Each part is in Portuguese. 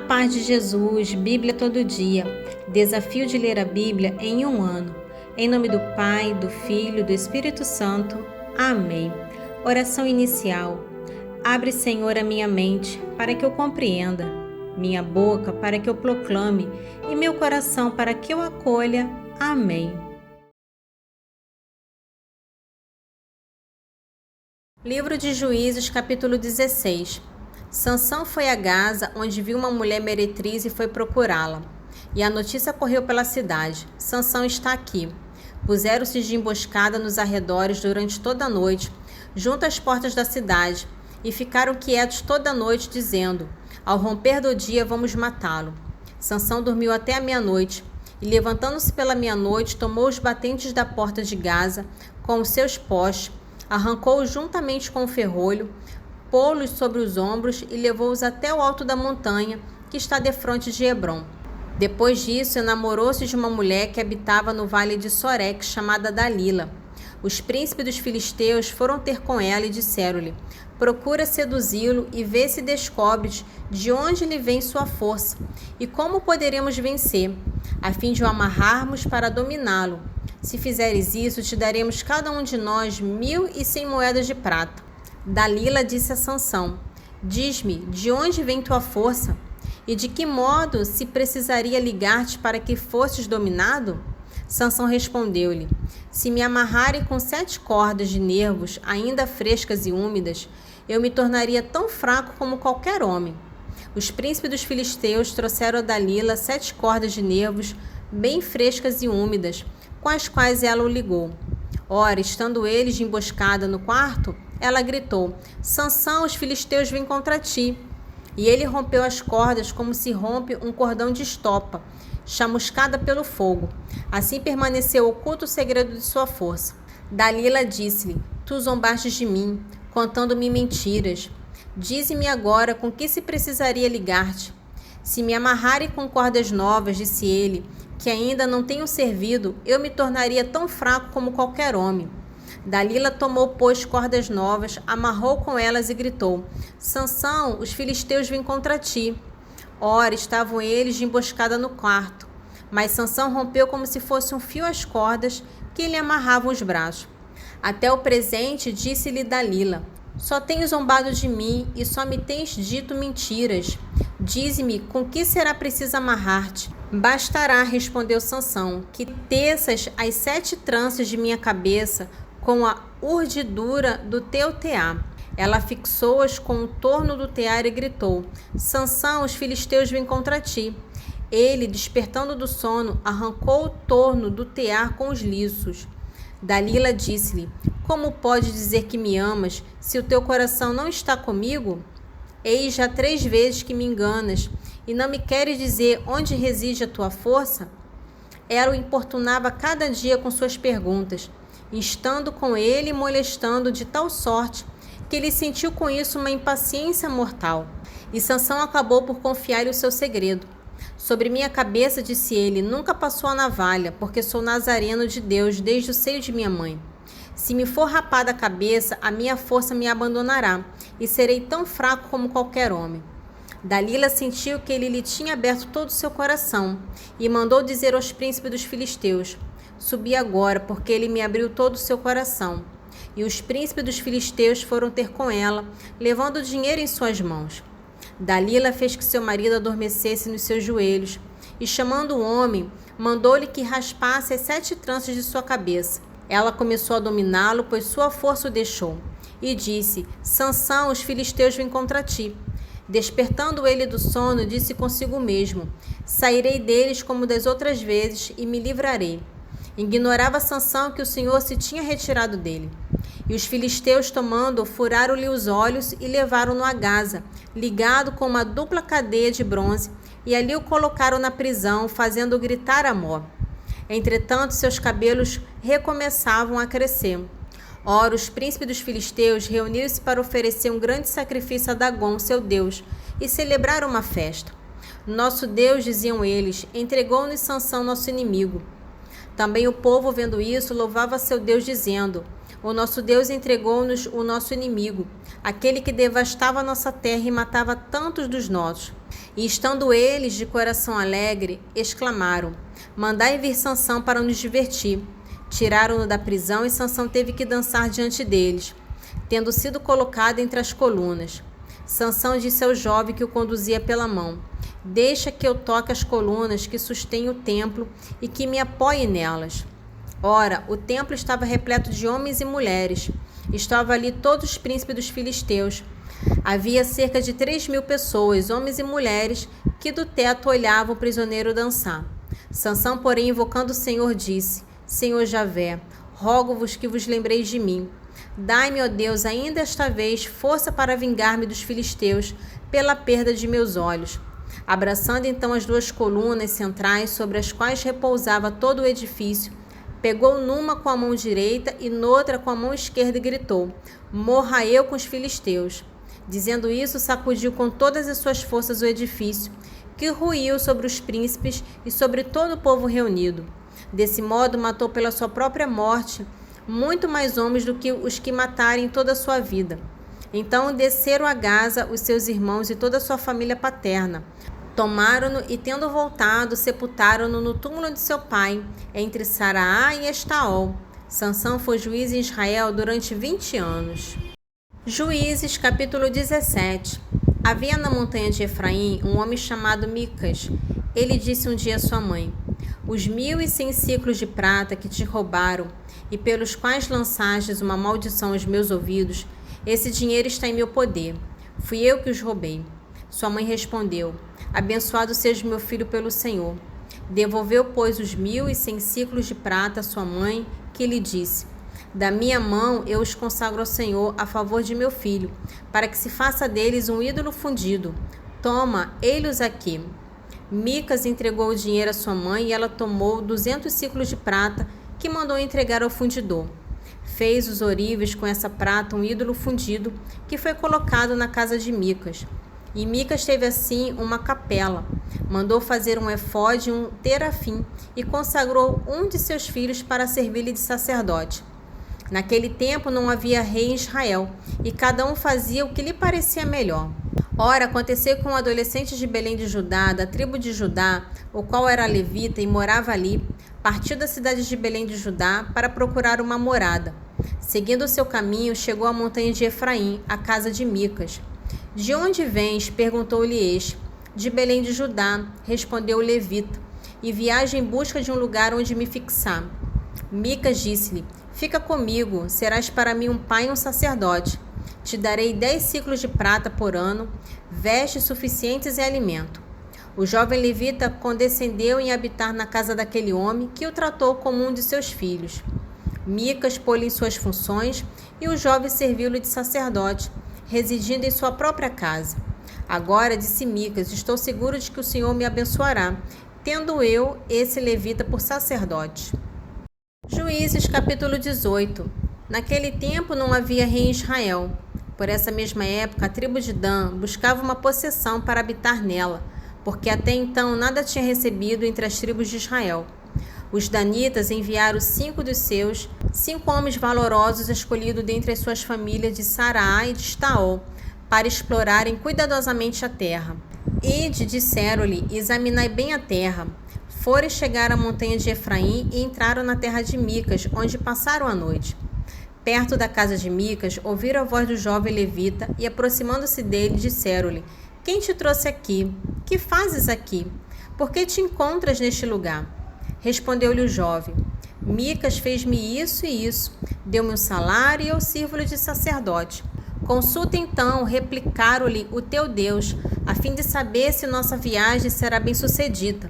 paz de Jesus, Bíblia todo dia. Desafio de ler a Bíblia em um ano. Em nome do Pai, do Filho e do Espírito Santo. Amém. Oração inicial. Abre, Senhor, a minha mente para que eu compreenda, minha boca para que eu proclame e meu coração para que eu acolha. Amém. Livro de Juízes, capítulo 16. Sansão foi a Gaza, onde viu uma mulher meretriz e foi procurá-la. E a notícia correu pela cidade: Sansão está aqui. Puseram-se de emboscada nos arredores durante toda a noite, junto às portas da cidade, e ficaram quietos toda a noite, dizendo: ao romper do dia vamos matá-lo. Sansão dormiu até a meia-noite, e levantando-se pela meia-noite, tomou os batentes da porta de Gaza com os seus postes, arrancou-os juntamente com o ferrolho, pô-los sobre os ombros e levou-os até o alto da montanha, que está defronte de Hebrom. Depois disso, enamorou-se de uma mulher que habitava no vale de Sorek, chamada Dalila. Os príncipes dos filisteus foram ter com ela e disseram-lhe: procura seduzi-lo e vê se descobres de onde lhe vem sua força e como poderemos vencer, a fim de o amarrarmos para dominá-lo. Se fizeres isso, te daremos cada um de nós 1.100 moedas de prata. Dalila disse a Sansão: diz-me, de onde vem tua força? E de que modo se precisaria ligar-te para que fosses dominado? Sansão respondeu-lhe: se me amarrarem com 7 cordas de nervos, ainda frescas e úmidas, eu me tornaria tão fraco como qualquer homem. Os príncipes dos filisteus trouxeram a Dalila 7 cordas de nervos, bem frescas e úmidas, com as quais ela o ligou. Ora, estando eles de emboscada no quarto, ela gritou: Sansão, os filisteus vêm contra ti. E ele rompeu as cordas como se rompe um cordão de estopa, chamuscada pelo fogo. Assim permaneceu oculto o segredo de sua força. Dalila disse-lhe: tu zombaste de mim, contando-me mentiras. Dize-me agora com que se precisaria ligar-te. Se me amarrarem com cordas novas, disse ele, que ainda não tenho servido, eu me tornaria tão fraco como qualquer homem. Dalila tomou, pois, cordas novas, amarrou com elas e gritou: Sansão, os filisteus vêm contra ti. Ora, estavam eles de emboscada no quarto. Mas Sansão rompeu como se fosse um fio as cordas que lhe amarravam os braços. Até o presente, disse-lhe Dalila: só tens zombado de mim e só me tens dito mentiras. Dize-me, com que será preciso amarrar-te? Bastará, respondeu Sansão, que teças as 7 tranças de minha cabeça com a urdidura do teu tear. Ela fixou-as com o torno do tear e gritou: Sansão, os filisteus vêm contra ti. Ele, despertando do sono, arrancou o torno do tear com os liços. Dalila disse-lhe: como pode dizer que me amas, se o teu coração não está comigo? Eis já 3 vezes que me enganas, e não me queres dizer onde reside a tua força? Ela o importunava cada dia com suas perguntas, instando com ele e molestando de tal sorte que ele sentiu com isso uma impaciência mortal. E Sansão acabou por confiar-lhe o seu segredo. Sobre minha cabeça, disse ele, nunca passou a navalha, porque sou nazareno de Deus desde o seio de minha mãe. Se me for rapada a cabeça, a minha força me abandonará, e serei tão fraco como qualquer homem. Dalila sentiu que ele lhe tinha aberto todo o seu coração, e mandou dizer aos príncipes dos filisteus: subi agora, porque ele me abriu todo o seu coração. E os príncipes dos filisteus foram ter com ela, levando o dinheiro em suas mãos. Dalila fez que seu marido adormecesse nos seus joelhos, e chamando o homem, mandou-lhe que raspasse as 7 tranças de sua cabeça. Ela começou a dominá-lo, pois sua força o deixou, e disse: Sansão, os filisteus vêm contra ti. Despertando ele do sono, disse consigo mesmo: sairei deles como das outras vezes e me livrarei. Ignorava Sansão que o Senhor se tinha retirado dele. E os filisteus, tomando-o, furaram-lhe os olhos e levaram-no a Gaza, ligado com uma dupla cadeia de bronze, e ali o colocaram na prisão, fazendo-o gritar a mó. Entretanto, seus cabelos recomeçavam a crescer. Ora, os príncipes dos filisteus reuniram-se para oferecer um grande sacrifício a Dagom, seu deus, e celebraram uma festa. Nosso Deus, diziam eles, entregou-nos Sansão, nosso inimigo. Também o povo, vendo isso, louvava seu Deus, dizendo: o nosso Deus entregou-nos o nosso inimigo, aquele que devastava a nossa terra e matava tantos dos nossos. E estando eles de coração alegre, exclamaram: mandai vir Sansão para nos divertir. Tiraram-no da prisão e Sansão teve que dançar diante deles, tendo sido colocado entre as colunas. Sansão disse ao jovem que o conduzia pela mão: deixa que eu toque as colunas que sustêm o templo e que me apoie nelas. Ora, o templo estava repleto de homens e mulheres. Estavam ali todos os príncipes dos filisteus. Havia cerca de 3.000 pessoas, homens e mulheres, que do teto olhavam o prisioneiro dançar. Sansão, porém, invocando o Senhor, disse: Senhor Javé, rogo-vos que vos lembreis de mim. Dai-me, ó Deus, ainda esta vez, força para vingar-me dos filisteus pela perda de meus olhos. Abraçando então as duas colunas centrais sobre as quais repousava todo o edifício, pegou numa com a mão direita e noutra com a mão esquerda e gritou: morra eu com os filisteus. Dizendo isso, sacudiu com todas as suas forças o edifício, que ruiu sobre os príncipes e sobre todo o povo reunido. Desse modo, matou pela sua própria morte muito mais homens do que os que matarem toda a sua vida. Então desceram a Gaza os seus irmãos e toda a sua família paterna. Tomaram-no e, tendo voltado, sepultaram-no no túmulo de seu pai, entre Saraá e Estaol. Sansão foi juiz em Israel durante 20 anos. Juízes, capítulo 17. Havia na montanha de Efraim um homem chamado Micas. Ele disse um dia à sua mãe: os 1.100 ciclos de prata que te roubaram e pelos quais lançastes uma maldição aos meus ouvidos, esse dinheiro está em meu poder. Fui eu que os roubei. Sua mãe respondeu: abençoado seja meu filho pelo Senhor. Devolveu, pois, os 1.100 ciclos de prata à sua mãe, que lhe disse: da minha mão eu os consagro ao Senhor a favor de meu filho, para que se faça deles um ídolo fundido. Toma, ei-los aqui. Micas entregou o dinheiro à sua mãe e ela tomou 200 ciclos de prata que mandou entregar ao fundidor. Fez os ourives com essa prata um ídolo fundido que foi colocado na casa de Micas. E Micas teve assim uma capela. Mandou fazer um efode e um terafim e consagrou um de seus filhos para servir-lhe de sacerdote. Naquele tempo não havia rei em Israel, e cada um fazia o que lhe parecia melhor. Ora, aconteceu que um adolescente de Belém de Judá, da tribo de Judá, o qual era levita e morava ali, partiu da cidade de Belém de Judá para procurar uma morada. Seguindo o seu caminho, chegou à montanha de Efraim, à casa de Micas. De onde vens? Perguntou-lhe este. De Belém de Judá, respondeu o levita, e viajo em busca de um lugar onde me fixar. Micas disse-lhe: fica comigo, serás para mim um pai e um sacerdote. Te darei 10 ciclos de prata por ano, vestes suficientes e alimento. O jovem levita condescendeu em habitar na casa daquele homem, que o tratou como um de seus filhos. Micas pôs-lhe em suas funções, e o jovem serviu-lhe de sacerdote, residindo em sua própria casa. Agora, disse Micas, estou seguro de que o Senhor me abençoará, tendo eu esse levita por sacerdote. Juízes, capítulo 18. Naquele tempo não havia rei em Israel. Por essa mesma época, a tribo de Dan buscava uma possessão para habitar nela, porque até então nada tinha recebido entre as tribos de Israel. Os danitas enviaram 5 dos seus, 5 homens valorosos escolhidos dentre as suas famílias de Saraá e de Estaol, para explorarem cuidadosamente a terra. Ide, disseram-lhe, examinai bem a terra. Foram e chegaram à montanha de Efraim e entraram na terra de Micas, onde passaram a noite. Perto da casa de Micas, ouviram a voz do jovem levita e, aproximando-se dele, disseram-lhe: quem te trouxe aqui? Que fazes aqui? Por que te encontras neste lugar? Respondeu-lhe o jovem: Micas fez-me isso e isso, deu-me um salário e eu sirvo-lhe de sacerdote. Consulta então, replicaram-lhe, o teu Deus, a fim de saber se nossa viagem será bem-sucedida.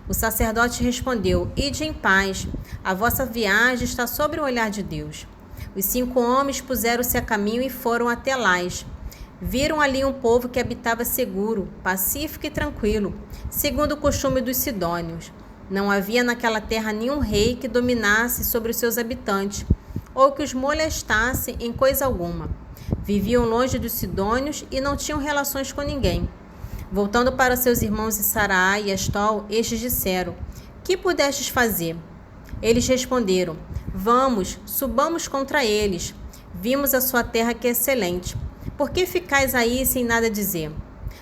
O sacerdote respondeu: ide em paz, a vossa viagem está sob o olhar de Deus. Os 5 homens puseram-se a caminho e foram até Lais. Viram ali um povo que habitava seguro, pacífico e tranquilo, segundo o costume dos sidônios. Não havia naquela terra nenhum rei que dominasse sobre os seus habitantes, ou que os molestasse em coisa alguma. Viviam longe dos sidônios e não tinham relações com ninguém. Voltando para seus irmãos em Saraá e Estaol, estes disseram: que pudestes fazer? Eles responderam: Vamos, subamos contra eles. Vimos a sua terra que é excelente. Por que ficais aí sem nada dizer?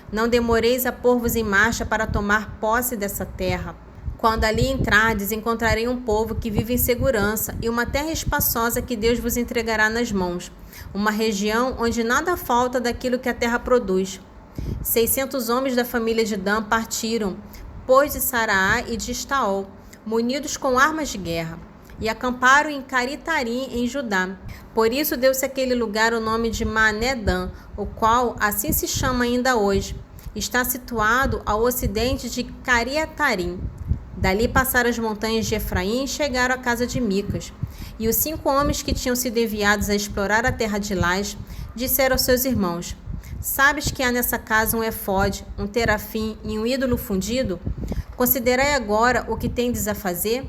Não demoreis a pôr-vos em marcha para tomar posse dessa terra. Quando ali entrardes, encontrarei um povo que vive em segurança e uma terra espaçosa que Deus vos entregará nas mãos. Uma região onde nada falta daquilo que a terra produz. 600 homens da família de Dan partiram, pois de Saraá e de Estaol, munidos com armas de guerra, e acamparam em Caritarim, em Judá. Por isso deu-se àquele lugar o nome de Maanedã, o qual assim se chama ainda hoje. Está situado ao ocidente de Cariatarim. Dali passaram as montanhas de Efraim e chegaram à casa de Micas. E os 5 homens que tinham sido enviados a explorar a terra de Lás disseram aos seus irmãos: Sabes que há nessa casa um efode, um terafim e um ídolo fundido? Considerai agora o que tendes a fazer.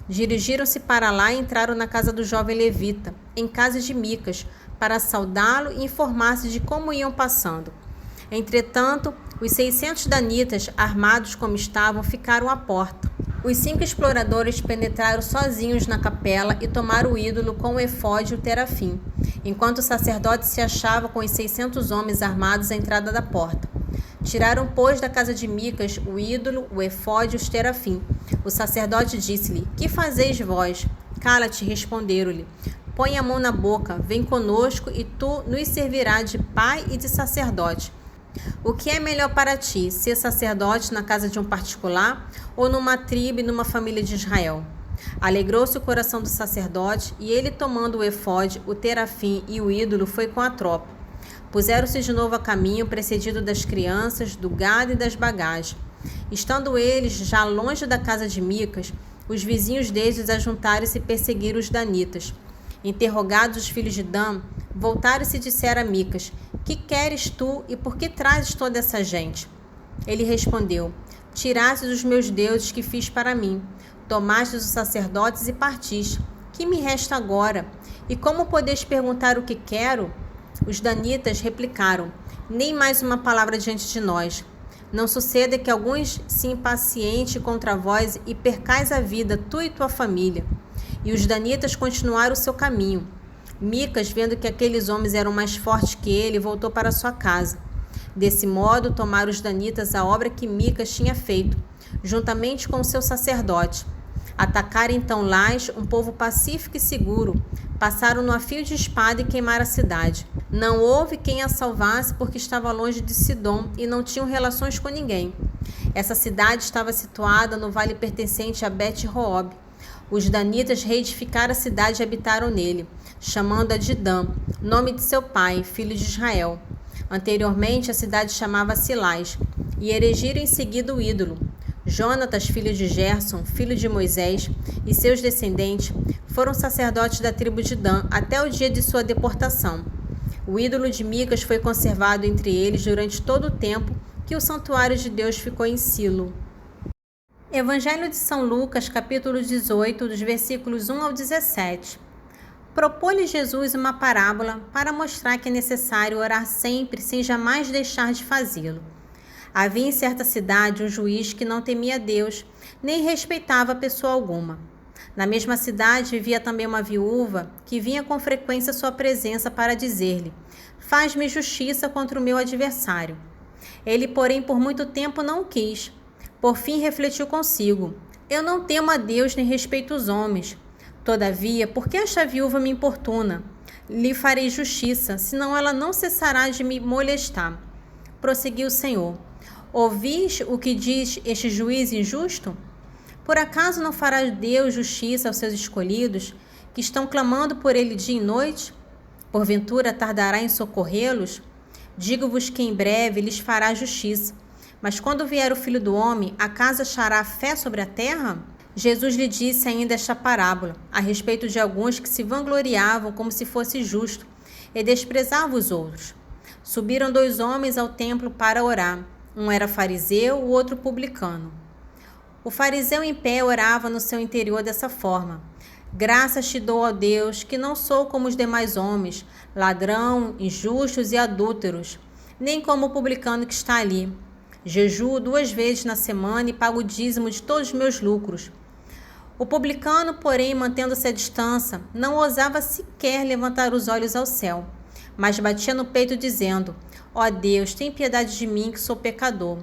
Dirigiram-se para lá e entraram na casa do jovem levita, em casa de Micas, para saudá-lo e informar-se de como iam passando. Entretanto, os 600 danitas, armados como estavam, ficaram à porta. Os 5 exploradores penetraram sozinhos na capela e tomaram o ídolo com o efode e o terafim, enquanto o sacerdote se achava com os 600 homens armados à entrada da porta. Tiraram, pois, da casa de Micas o ídolo, o efode e os terafim. O sacerdote disse-lhe: Que fazeis vós? Cala-te, responderam-lhe. Põe a mão na boca, vem conosco, e tu nos servirás de pai e de sacerdote. O que é melhor para ti, ser sacerdote na casa de um particular ou numa tribo e numa família de Israel? Alegrou-se o coração do sacerdote, e ele, tomando o efode, o terafim e o ídolo, foi com a tropa. Puseram-se de novo a caminho, precedido das crianças, do gado e das bagagens. Estando eles já longe da casa de Micas, os vizinhos deles ajuntaram-se e perseguiram os danitas. Interrogados os filhos de Dan, voltaram-se e disseram a Micas: Que queres tu e por que trazes toda essa gente? Ele respondeu: Tirastes os meus deuses que fiz para mim, tomastes os sacerdotes e partiste. Que me resta agora? E como podeis perguntar o que quero? Os danitas replicaram: Nem mais uma palavra diante de nós. Não suceda que alguns se impacientem contra vós e percais a vida, tu e tua família. E os danitas continuaram o seu caminho. Micas, vendo que aqueles homens eram mais fortes que ele, voltou para sua casa. Desse modo, tomaram os danitas a obra que Micas tinha feito, juntamente com o seu sacerdote. Atacaram então Lás, um povo pacífico e seguro. Passaram-no a fio de espada e queimaram a cidade. Não houve quem a salvasse, porque estava longe de Sidom e não tinham relações com ninguém. Essa cidade estava situada no vale pertencente a Bet-Roob. Os danitas reedificaram a cidade e habitaram nele, chamando-a de Dan, nome de seu pai, filho de Israel. Anteriormente, a cidade chamava-se Lás, e erigiram em seguida o ídolo. Jonatas, filho de Gerson, filho de Moisés, e seus descendentes foram sacerdotes da tribo de Dan até o dia de sua deportação. O ídolo de Micas foi conservado entre eles durante todo o tempo que o santuário de Deus ficou em Silo. Evangelho de São Lucas, capítulo 18, dos versículos 1 ao 17. Propôs-lhe Jesus uma parábola para mostrar que é necessário orar sempre, sem jamais deixar de fazê-lo. Havia em certa cidade um juiz que não temia Deus, nem respeitava pessoa alguma. Na mesma cidade vivia também uma viúva que vinha com frequência à sua presença para dizer-lhe: Faz-me justiça contra o meu adversário. Ele, porém, por muito tempo não o quis. Por fim, refletiu consigo: Eu não temo a Deus nem respeito os homens. Todavia, por que esta viúva me importuna? Lhe farei justiça, senão ela não cessará de me molestar. Prosseguiu o Senhor: Ouvis o que diz este juiz injusto? Por acaso não fará Deus justiça aos seus escolhidos, que estão clamando por ele dia e noite? Porventura tardará em socorrê-los? Digo-vos que em breve lhes fará justiça. Mas quando vier o Filho do Homem, acaso achará fé sobre a terra? Jesus lhe disse ainda esta parábola, a respeito de alguns que se vangloriavam como se fosse justo, e desprezavam os outros. Subiram 2 homens ao templo para orar. Um era fariseu, o outro publicano. O fariseu em pé orava no seu interior dessa forma: Graças te dou, ó Deus, que não sou como os demais homens, ladrão, injustos e adúlteros, nem como o publicano que está ali. Jejuo 2 vezes na semana e pago o dízimo de todos os meus lucros. O publicano, porém, mantendo-se à distância, não ousava sequer levantar os olhos ao céu, mas batia no peito dizendo: Ó Deus, tem piedade de mim, que sou pecador.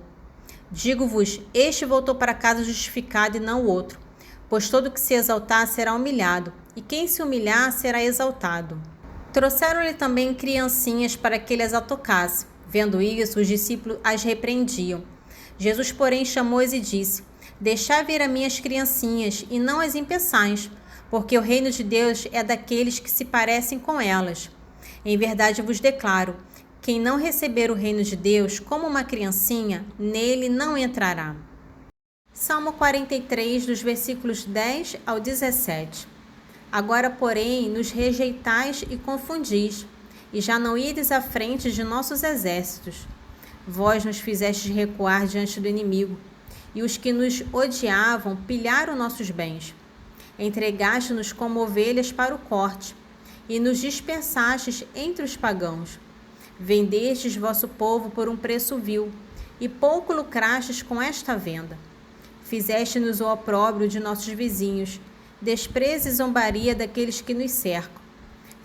Digo-vos, este voltou para casa justificado e não o outro, pois todo que se exaltar será humilhado, e quem se humilhar será exaltado. Trouxeram-lhe também criancinhas para que ele as tocasse. Vendo isso, os discípulos as repreendiam. Jesus, porém, chamou-as e disse: Deixai vir a minhas criancinhas, e não as impeçais, porque o reino de Deus é daqueles que se parecem com elas. Em verdade vos declaro, quem não receber o reino de Deus como uma criancinha, nele não entrará. Salmo 43, dos versículos 10 ao 17. Agora, porém, nos rejeitais e confundis, e já não ides à frente de nossos exércitos. Vós nos fizestes recuar diante do inimigo, e os que nos odiavam pilharam nossos bens. Entregaste-nos como ovelhas para o corte, e nos dispersastes entre os pagãos. Vendestes vosso povo por um preço vil, e pouco lucrastes com esta venda. Fizeste-nos o opróbrio de nossos vizinhos, desprezo e zombaria daqueles que nos cercam.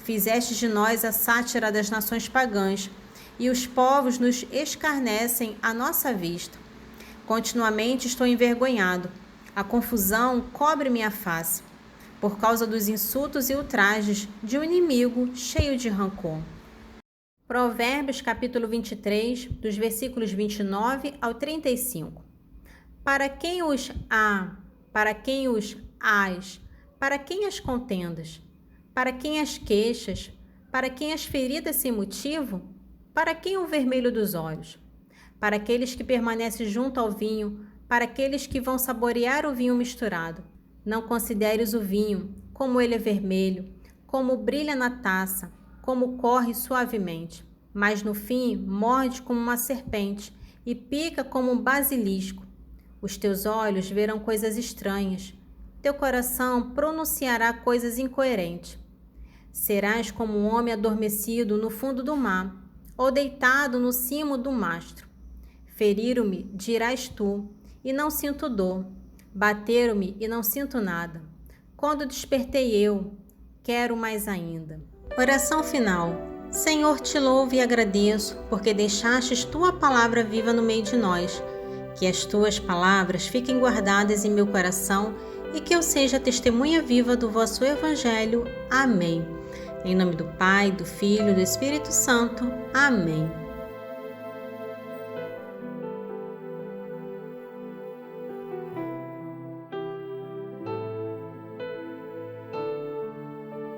Fizeste de nós a sátira das nações pagãs, e os povos nos escarnecem à nossa vista. Continuamente estou envergonhado, a confusão cobre minha face, por causa dos insultos e ultrajes de um inimigo cheio de rancor. Provérbios capítulo 23, dos versículos 29 ao 35. Para quem os há, para quem os hás, para quem as contendas, para quem as queixas, para quem as feridas sem motivo, para quem o vermelho dos olhos, para aqueles que permanecem junto ao vinho, para aqueles que vão saborear o vinho misturado. Não consideres o vinho, como ele é vermelho, como brilha na taça, como corre suavemente, mas no fim morde como uma serpente e pica como um basilisco. Os teus olhos verão coisas estranhas, teu coração pronunciará coisas incoerentes. Serás como um homem adormecido no fundo do mar, ou deitado no cimo do mastro. Feriram-me, dirás tu, e não sinto dor. Bateram-me e não sinto nada. Quando despertei eu, quero mais ainda. Oração final. Senhor, te louvo e agradeço, porque deixastes tua palavra viva no meio de nós. Que as tuas palavras fiquem guardadas em meu coração e que eu seja testemunha viva do vosso Evangelho. Amém. Em nome do Pai, do Filho e do Espírito Santo. Amém.